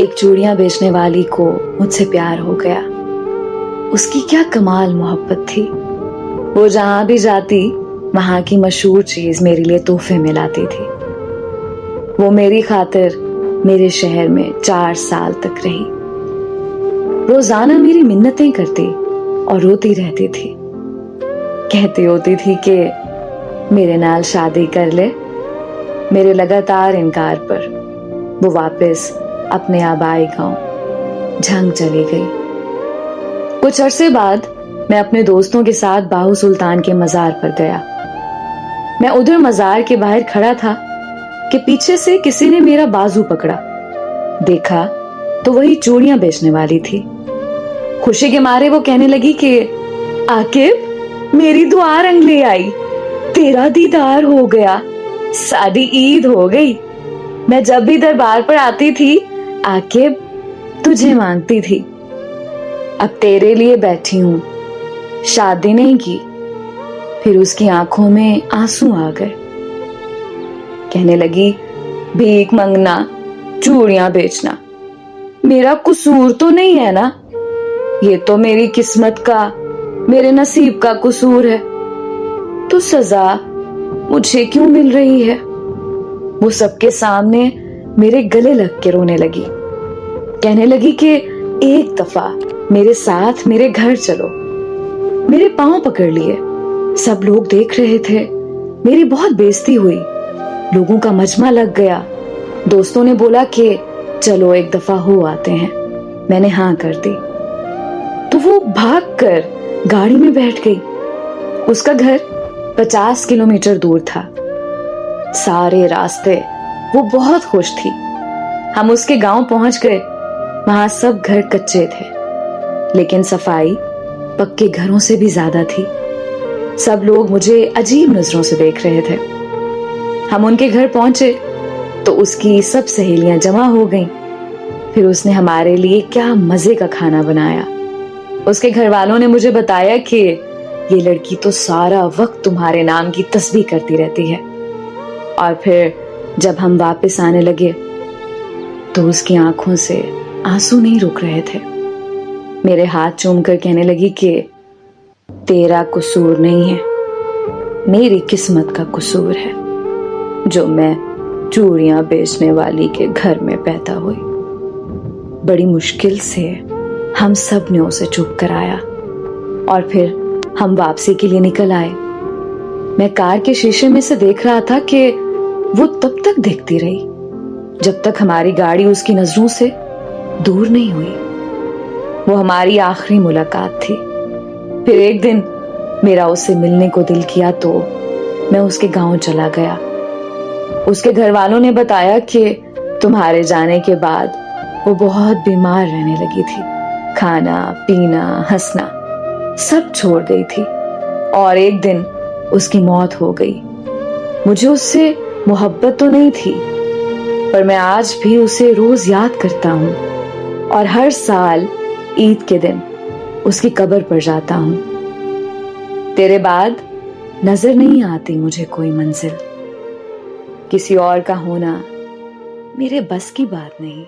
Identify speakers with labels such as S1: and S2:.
S1: ایک چوڑیاں بیچنے والی کو مجھ سے پیار ہو گیا۔ اس کی کیا کمال محبت تھی، وہ جہاں بھی جاتی وہاں کی مشہور چیز میرے لیے تحفے میں لاتی تھی۔ وہ میری خاطر میرے شہر میں 4 سال تک رہی، روزانہ میری منتیں کرتی اور روتی رہتی تھی، کہتی ہوتی تھی کہ میرے نال شادی کر لے۔ میرے لگاتار انکار پر وہ واپس اپنے آبائی گاؤں جھنگ چلی گئی۔ کچھ عرصے بعد میں اپنے دوستوں کے ساتھ باہو سلطان کے مزار پر گیا۔ میں ادھر مزار کے باہر کھڑا تھا کہ پیچھے سے کسی نے میرا بازو پکڑا۔ دیکھا تو وہی چوڑیاں بیچنے والی تھی۔ خوشی کے مارے وہ کہنے لگی کہ عاقب، میری دعا رنگ لے آئی، تیرا دیدار ہو گیا، ساری عید ہو گئی۔ میں جب بھی دربار پر آتی تھی عاقب تجھے مانگتی تھی، اب تیرے لیے بیٹھی ہوں، شادی نہیں کی۔ پھر اس کی آنکھوں میں آنسو آ گئے، کہنے لگی بھیک منگنا، چوڑیاں بیچنا میرا قصور تو نہیں ہے نا، یہ تو میری قسمت کا، میرے نصیب کا قصور ہے، تو سزا مجھے کیوں مل رہی ہے؟ وہ سب کے سامنے میرے گلے لگ کے رونے لگی، کہنے لگی کہ ایک دفعہ میرے ساتھ میرے گھر چلو۔ میرے پاؤں پکڑ لیے، سب لوگ دیکھ رہے تھے، میری بہت بےزتی ہوئی، لوگوں کا مجمع لگ گیا۔ دوستوں نے بولا کہ چلو ایک دفعہ ہو آتے ہیں، میں نے ہاں کر دی۔ تو وہ بھاگ کر گاڑی میں بیٹھ گئی۔ اس کا گھر 50 کلومیٹر دور تھا۔ سارے راستے وہ بہت خوش تھی۔ ہم اس کے گاؤں پہنچ گئے، وہاں سب گھر کچے تھے، لیکن صفائی پکے گھروں سے بھی زیادہ تھی۔ سب لوگ مجھے عجیب نظروں سے دیکھ رہے تھے۔ ہم ان کے گھر پہنچے تو اس کی سب سہیلیاں جمع ہو گئیں۔ پھر اس نے ہمارے لیے کیا مزے کا کھانا بنایا۔ اس کے گھر والوں نے مجھے بتایا کہ یہ لڑکی تو سارا وقت تمہارے نام کی تسبیح کرتی رہتی ہے۔ اور پھر جب ہم واپس آنے لگے تو اس کی آنکھوں سے آنسو نہیں رک رہے تھے۔ میرے ہاتھ چوم کر کہنے لگی کہ تیرا قصور نہیں ہے، میری قسمت کا قصور ہے جو میں چوڑیاں بیچنے والی کے گھر میں پیدا ہوئی۔ بڑی مشکل سے ہم سب نے اسے چپ کرایا اور پھر ہم واپسی کے لیے نکل آئے۔ میں کار کے شیشے میں سے دیکھ رہا تھا کہ وہ تب تک دیکھتی رہی جب تک ہماری گاڑی اس کی نظروں سے دور نہیں ہوئی۔ وہ ہماری آخری ملاقات تھی۔ پھر ایک دن میرا اس سے ملنے کو دل کیا تو میں اس کے گاؤں چلا گیا۔ اس کے گھر والوں نے بتایا کہ تمہارے جانے کے بعد وہ بہت بیمار رہنے لگی تھی، کھانا پینا ہنسنا سب چھوڑ گئی تھی، اور ایک دن اس کی موت ہو گئی۔ مجھے اس سے محبت تو نہیں تھی، پر میں آج بھی اسے روز یاد کرتا ہوں اور ہر سال عید کے دن اس کی قبر پر جاتا ہوں۔ تیرے بعد نظر نہیں آتی مجھے کوئی منزل، کسی اور کا ہونا میرے بس کی بات نہیں۔